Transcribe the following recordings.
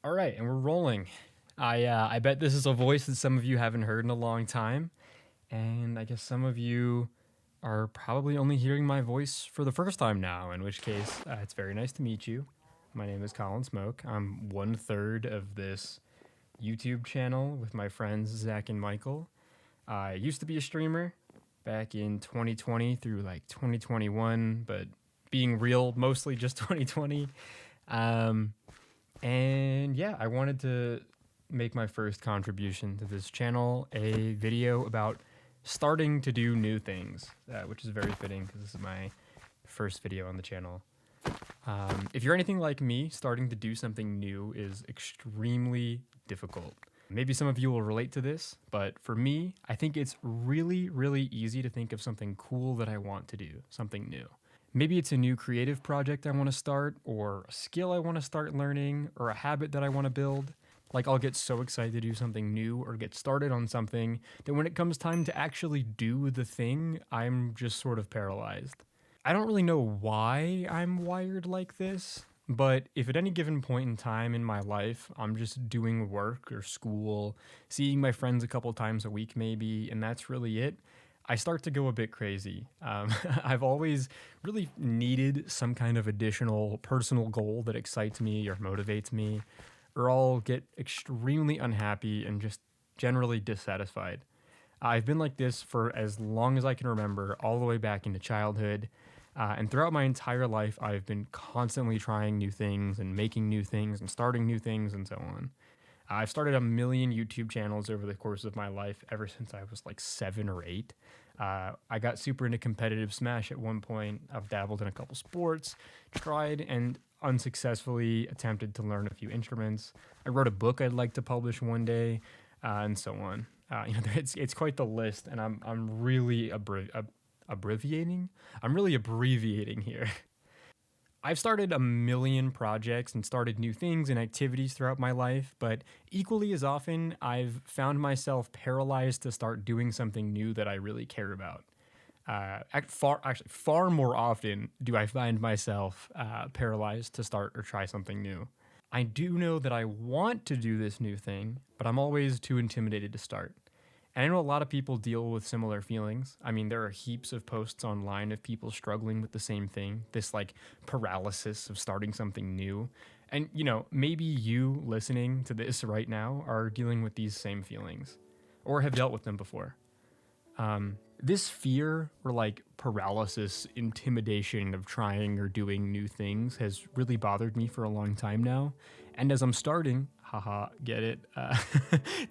All right, and we're rolling. I bet this is a voice that some of you haven't heard in a long time, and I guess some of you are probably only hearing my voice for the first time now, in which case, it's very nice to meet you. My name is Colin Smoke. I'm 1/3 of this YouTube channel with my friends Zach and Michael. I used to be a streamer back in 2020 through like 2021, but being real, mostly just 2020. And yeah, I wanted to make my first contribution to this channel, a video about starting to do new things, which is very fitting because this is my first video on the channel. If you're anything like me, starting to do something new is extremely difficult. Maybe some of you will relate to this, but for me, I think it's really, really easy to think of something cool that I want to do, something new. Maybe it's a new creative project I want to start, or a skill I want to start learning, or a habit that I want to build. Like, I'll get so excited to do something new or get started on something that when it comes time to actually do the thing, I'm just sort of paralyzed. I don't really know why I'm wired like this, but if at any given point in time in my life, I'm just doing work or school, seeing my friends a couple times a week maybe, and that's really it, I start to go a bit crazy. I've always really needed some kind of additional personal goal that excites me or motivates me, or I'll get extremely unhappy and just generally dissatisfied. I've been like this for as long as I can remember, all the way back into childhood. And throughout my entire life, I've been constantly trying new things and making new things and starting new things and so on. I've started a million YouTube channels over the course of my life ever since I was like 7 or 8. I got super into competitive Smash at one point. I've dabbled in a couple sports, tried and unsuccessfully attempted to learn a few instruments. I wrote a book I'd like to publish one day, and so on. It's quite the list, and I'm really abbreviating. I'm really abbreviating here. I've started a million projects and started new things and activities throughout my life, but equally as often, I've found myself paralyzed to start doing something new that I really care about. Far more often do I find myself paralyzed to start or try something new. I do know that I want to do this new thing, but I'm always too intimidated to start. And I know a lot of people deal with similar feelings. I mean, there are heaps of posts online of people struggling with the same thing, this like paralysis of starting something new. And, maybe you listening to this right now are dealing with these same feelings or have dealt with them before. This fear or like paralysis, intimidation of trying or doing new things has really bothered me for a long time now. And as I'm starting, get it,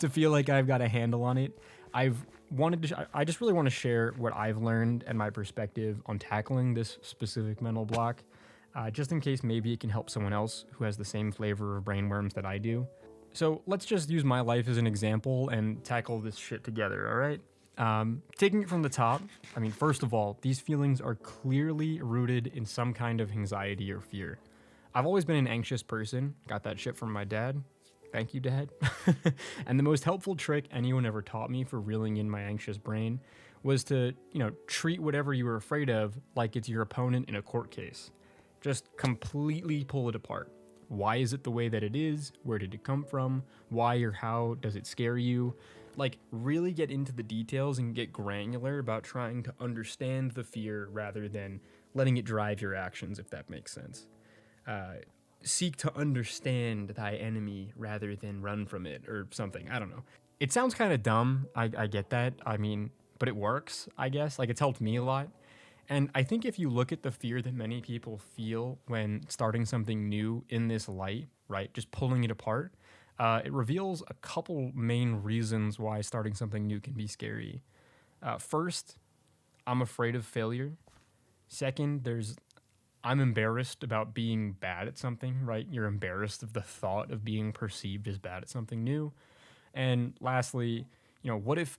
to feel like I've got a handle on it, I just really want to share what I've learned and my perspective on tackling this specific mental block, just in case maybe it can help someone else who has the same flavor of brainworms that I do. So let's just use my life as an example and tackle this shit together, all right? Taking it from the top, first of all, these feelings are clearly rooted in some kind of anxiety or fear. I've always been an anxious person, got that shit from my dad. Thank you, Dad. And the most helpful trick anyone ever taught me for reeling in my anxious brain was to, treat whatever you were afraid of like it's your opponent in a court case. Just completely pull it apart. Why is it the way that it is? Where did it come from? Why or how does it scare you? Like, really get into the details and get granular about trying to understand the fear rather than letting it drive your actions, if that makes sense. Seek to understand thy enemy rather than run from it or something. I don't know. It sounds kind of dumb. I get that. But it works, I guess. Like, it's helped me a lot. And I think if you look at the fear that many people feel when starting something new in this light, right, just pulling it apart, it reveals a couple main reasons why starting something new can be scary. First, I'm afraid of failure. Second, I'm embarrassed about being bad at something, right? You're embarrassed of the thought of being perceived as bad at something new. And lastly, what if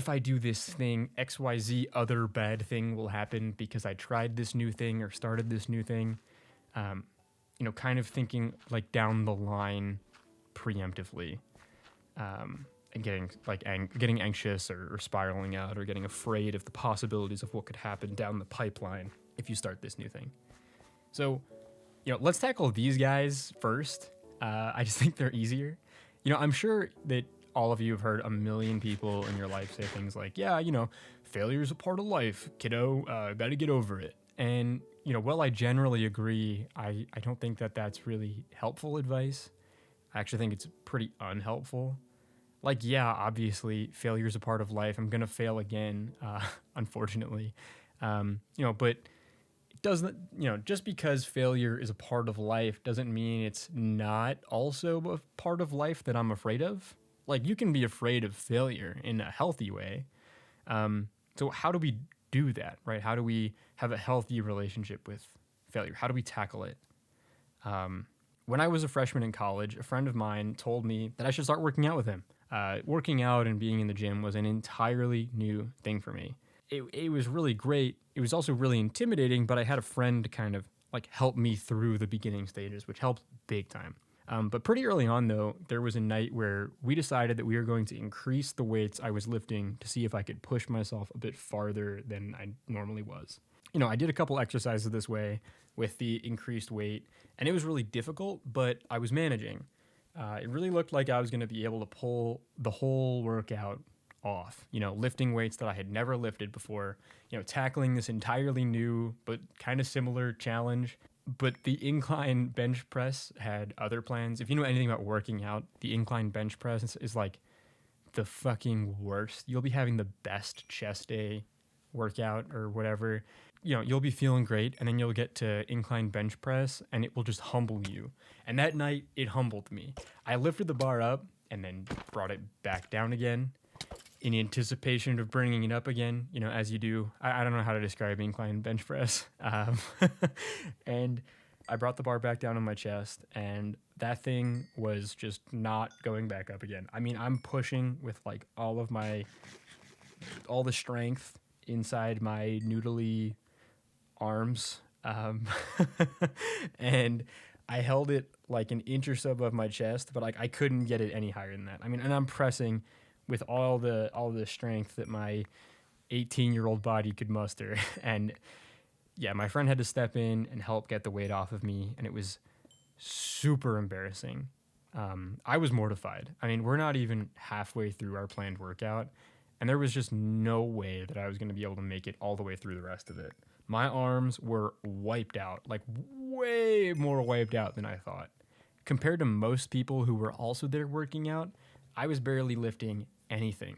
I do this thing, XYZ other bad thing will happen because I tried this new thing or started this new thing? Kind of thinking like down the line preemptively, and getting anxious or spiraling out or getting afraid of the possibilities of what could happen down the pipeline if you start this new thing. So, let's tackle these guys first, I just think they're easier. I'm sure that all of you have heard a million people in your life say things like, yeah, failure is a part of life, kiddo, gotta get over it. And, while I generally agree, I don't think that that's really helpful advice. I actually think it's pretty unhelpful. Like, yeah, obviously, failure is a part of life. I'm going to fail again, unfortunately. But it doesn't, just because failure is a part of life doesn't mean it's not also a part of life that I'm afraid of. Like, you can be afraid of failure in a healthy way. So how do we do that, right? How do we have a healthy relationship with failure? How do we tackle it? When I was a freshman in college, a friend of mine told me that I should start working out with him. Working out and being in the gym was an entirely new thing for me. It was really great. It was also really intimidating, but I had a friend to kind of like help me through the beginning stages, which helped big time. But pretty early on, though, there was a night where we decided that we were going to increase the weights I was lifting to see if I could push myself a bit farther than I normally was. I did a couple exercises this way with the increased weight, and it was really difficult, but I was managing. It really looked like I was going to be able to pull the whole workout off, lifting weights that I had never lifted before, tackling this entirely new but kind of similar challenge. But the incline bench press had other plans. If you know anything about working out, the incline bench press is like the fucking worst. You'll be having the best chest day workout or whatever. You'll be feeling great, and then you'll get to incline bench press, and it will just humble you. And that night, it humbled me. I lifted the bar up and then brought it back down again in anticipation of bringing it up again, as you do. I don't know how to describe incline bench press. And I brought the bar back down on my chest, and that thing was just not going back up again. I mean, I'm pushing with like all the strength inside my noodly arms. And I held it like an inch or so above my chest, but like I couldn't get it any higher than that. I mean, and I'm pressing with all the strength that my 18-year-old body could muster. And yeah, my friend had to step in and help get the weight off of me, and it was super embarrassing. I was mortified. I mean, we're not even halfway through our planned workout, and there was just no way that I was going to be able to make it all the way through the rest of it. My arms were wiped out, like way more wiped out than I thought. Compared to most people who were also there working out, I was barely lifting anything.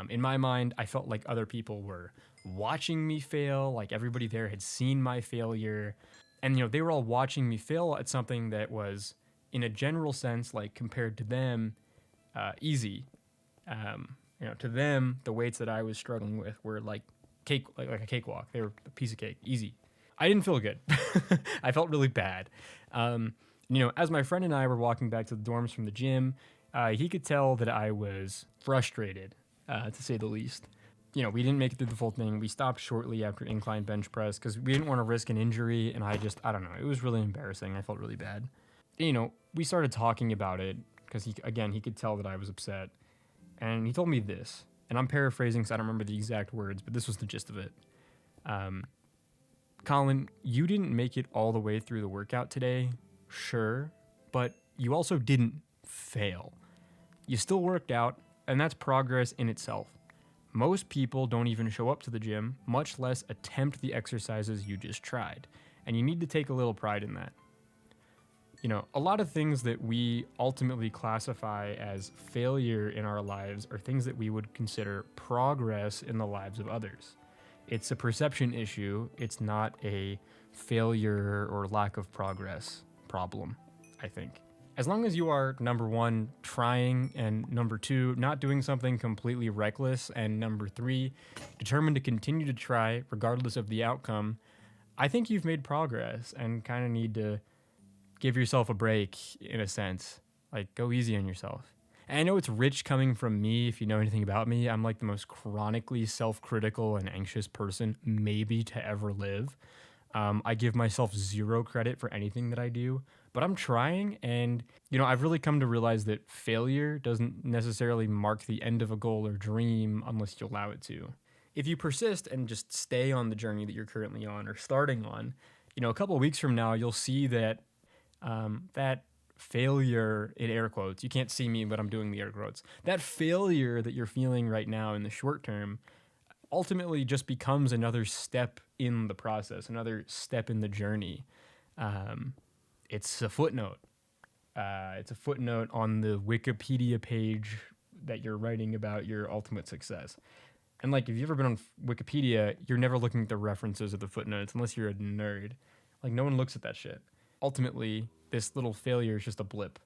In my mind, I felt like other people were watching me fail, like everybody there had seen my failure. And, they were all watching me fail at something that was, in a general sense, like compared to them, easy. To them, the weights that I was struggling with were like a cakewalk. They were a piece of cake, easy. I didn't feel good. I felt really bad. As my friend and I were walking back to the dorms from the gym, he could tell that I was frustrated, to say the least. We didn't make it through the full thing. We stopped shortly after incline bench press because we didn't want to risk an injury, and I don't know. It was really embarrassing. I felt really bad. We started talking about it because he could tell that I was upset. And he told me this, and I'm paraphrasing because I don't remember the exact words, but this was the gist of it. Colin, you didn't make it all the way through the workout today, sure, but you also didn't fail. You still worked out, and that's progress in itself. Most people don't even show up to the gym, much less attempt the exercises you just tried, and you need to take a little pride in that. A lot of things that we ultimately classify as failure in our lives are things that we would consider progress in the lives of others. It's a perception issue. It's not a failure or lack of progress problem, I think. As long as you are, number one, trying, and number two, not doing something completely reckless, and number three, determined to continue to try regardless of the outcome, I think you've made progress and kind of need to give yourself a break in a sense. Like, go easy on yourself. And I know it's rich coming from me. If you know anything about me, I'm like the most chronically self-critical and anxious person maybe to ever live. I give myself zero credit for anything that I do, but I'm trying. And, I've really come to realize that failure doesn't necessarily mark the end of a goal or dream unless you allow it to. If you persist and just stay on the journey that you're currently on or starting on, a couple of weeks from now, you'll see that that failure, in air quotes, you can't see me, but I'm doing the air quotes, that failure that you're feeling right now in the short term ultimately just becomes another step in the process, another step in the journey. It's a footnote. It's a footnote on the Wikipedia page that you're writing about your ultimate success. And like, if you've ever been on Wikipedia, you're never looking at the references or the footnotes unless you're a nerd. Like, no one looks at that shit. Ultimately, this little failure is just a blip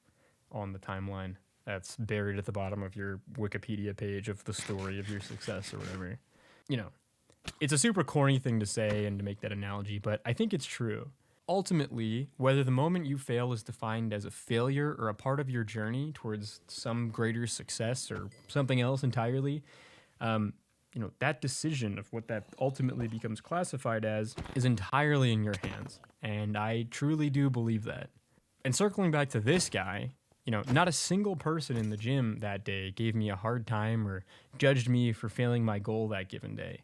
on the timeline that's buried at the bottom of your Wikipedia page of the story of your success or whatever. You know, it's a super corny thing to say and to make that analogy, but I think it's true. Ultimately, whether the moment you fail is defined as a failure or a part of your journey towards some greater success or something else entirely, that decision of what that ultimately becomes classified as is entirely in your hands. And I truly do believe that. And circling back to this guy, not a single person in the gym that day gave me a hard time or judged me for failing my goal that given day.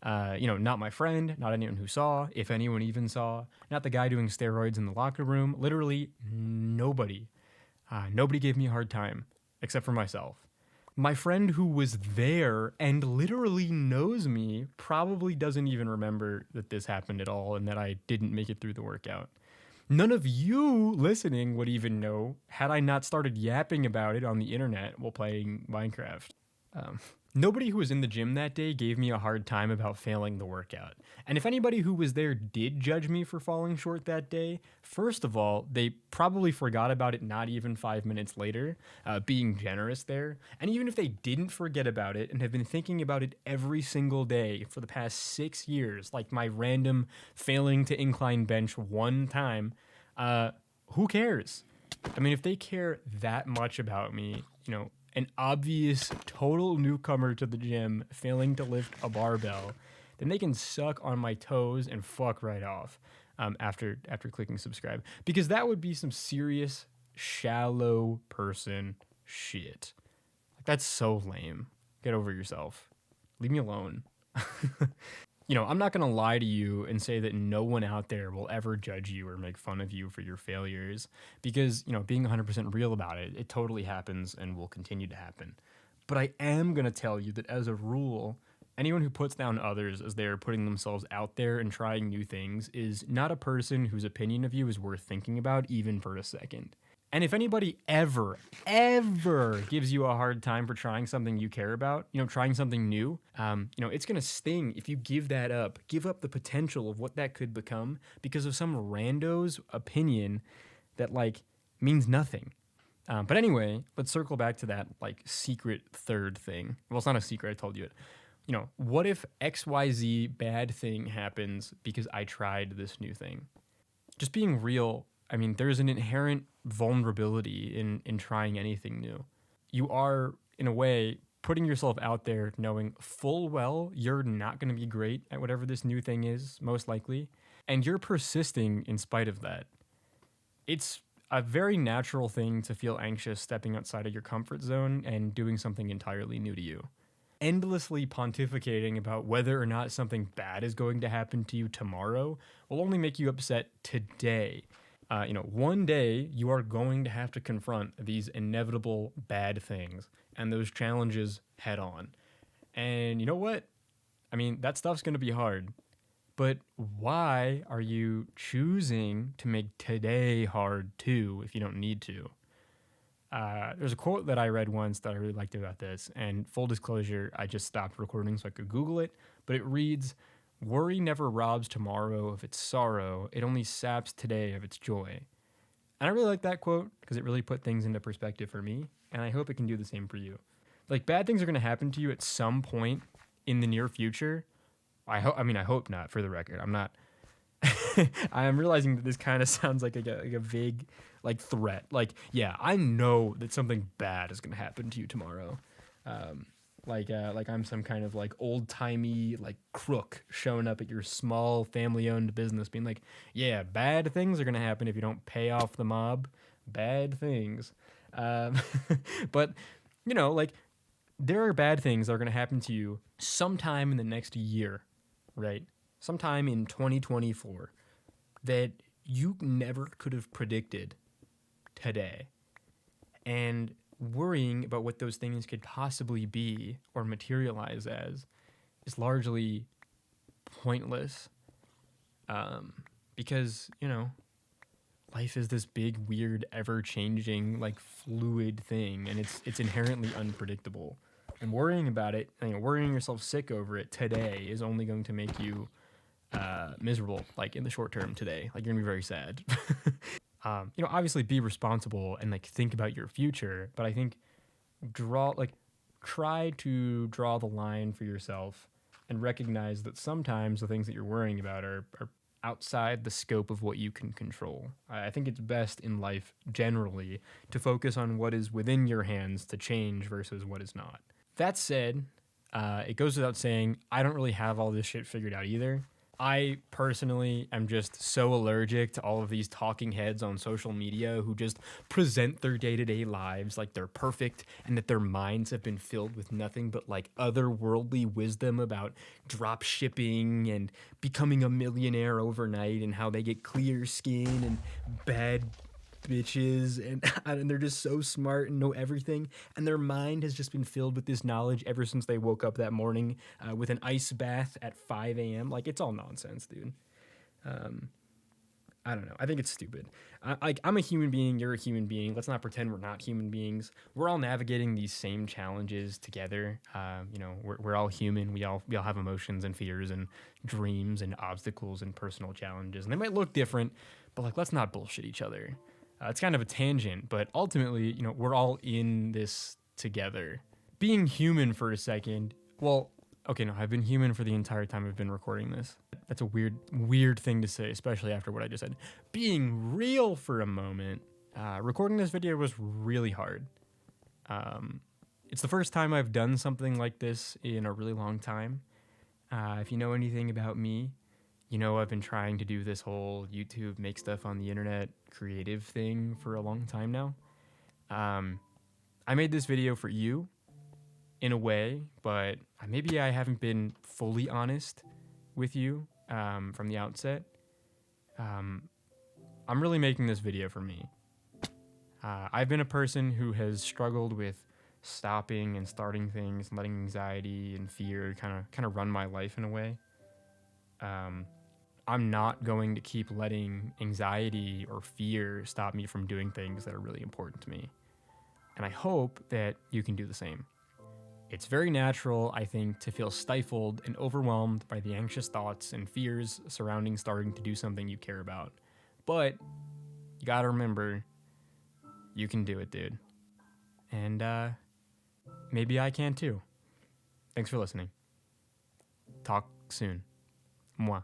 Not my friend, not anyone who saw, if anyone even saw, not the guy doing steroids in the locker room, literally nobody. Nobody gave me a hard time, except for myself. My friend who was there and literally knows me probably doesn't even remember that this happened at all and that I didn't make it through the workout. None of you listening would even know had I not started yapping about it on the internet while playing Minecraft. Nobody who was in the gym that day gave me a hard time about failing the workout. And if anybody who was there did judge me for falling short that day, first of all, they probably forgot about it not even 5 minutes later, being generous there. And even if they didn't forget about it and have been thinking about it every single day for the past 6 years, like my random failing to incline bench one time, who cares? I mean, if they care that much about me, an obvious total newcomer to the gym failing to lift a barbell, then they can suck on my toes and fuck right off after clicking subscribe, because that would be some serious shallow person shit. That's so lame. Get over yourself. Leave me alone. I'm not going to lie to you and say that no one out there will ever judge you or make fun of you for your failures, because, being 100% real about it, it totally happens and will continue to happen. But I am going to tell you that as a rule, anyone who puts down others as they're putting themselves out there and trying new things is not a person whose opinion of you is worth thinking about even for a second. And if anybody ever gives you a hard time for trying something you care about, trying something new, it's going to sting if you give up the potential of what that could become because of some rando's opinion that means nothing. But anyway, let's circle back to that secret third thing. Well, it's not a secret. I told you it. What if XYZ bad thing happens because I tried this new thing? Just being real. I mean, there's an inherent vulnerability in trying anything new. You are, in a way, putting yourself out there knowing full well you're not going to be great at whatever this new thing is, most likely, and you're persisting in spite of that. It's a very natural thing to feel anxious stepping outside of your comfort zone and doing something entirely new to you. Endlessly pontificating about whether or not something bad is going to happen to you tomorrow will only make you upset today. One day you are going to have to confront these inevitable bad things and those challenges head on. And you know what? I mean, that stuff's going to be hard. But why are you choosing to make today hard too if you don't need to? There's a quote that I read once that I really liked about this. And full disclosure, I just stopped recording so I could Google it. But it reads, "Worry never robs tomorrow of its sorrow. It only saps today of its joy." And I really like that quote because it really put things into perspective for me. And I hope it can do the same for you. Bad things are going to happen to you at some point in the near future. I hope not, for the record. I'm not. I am realizing that this kind of sounds like a vague threat. Yeah, I know that something bad is going to happen to you tomorrow. Like I'm some kind of old-timey crook showing up at your small family-owned business being like, yeah, bad things are going to happen if you don't pay off the mob. Bad things. But, there are bad things that are going to happen to you sometime in the next year, right? Sometime in 2024 that you never could have predicted today. And worrying about what those things could possibly be or materialize as is largely pointless, because, life is this big, weird, ever-changing, like, fluid thing, and it's inherently unpredictable. And worrying about it, worrying yourself sick over it today is only going to make you miserable, like, in the short term today. Like, you're gonna be very sad. Obviously be responsible and, like, think about your future, but I think try to draw the line for yourself and recognize that sometimes the things that you're worrying about are outside the scope of what you can control. I think it's best in life generally to focus on what is within your hands to change versus what is not. That said, it goes without saying, I don't really have all this shit figured out either. I personally am just so allergic to all of these talking heads on social media who just present their day-to-day lives like they're perfect and that their minds have been filled with nothing but like otherworldly wisdom about drop shipping and becoming a millionaire overnight and how they get clear skin and bad bitches and they're just so smart and know everything, and their mind has just been filled with this knowledge ever since they woke up that morning with an ice bath at 5 a.m. Like, it's all nonsense, dude. I don't know. I think it's stupid. I'm a human being. You're a human being. Let's not pretend we're not human beings. We're all navigating these same challenges together. We're all human. We all have emotions and fears and dreams and obstacles and personal challenges, and they might look different, but like, let's not bullshit each other. It's kind of a tangent, but ultimately, we're all in this together. Being human for a second, I've been human for the entire time I've been recording this. That's a weird thing to say, especially after what I just said. Being real for a moment, recording this video was really hard. It's the first time I've done something like this in a really long time. If you know anything about me, I've been trying to do this whole YouTube, make stuff on the internet, creative thing for a long time now. I made this video for you, in a way, but maybe I haven't been fully honest with you from the outset. I'm really making this video for me. I've been a person who has struggled with stopping and starting things, and letting anxiety and fear kind of run my life in a way. I'm not going to keep letting anxiety or fear stop me from doing things that are really important to me. And I hope that you can do the same. It's very natural, I think, to feel stifled and overwhelmed by the anxious thoughts and fears surrounding starting to do something you care about. But you gotta remember, you can do it, dude. And maybe I can too. Thanks for listening. Talk soon. Mwah.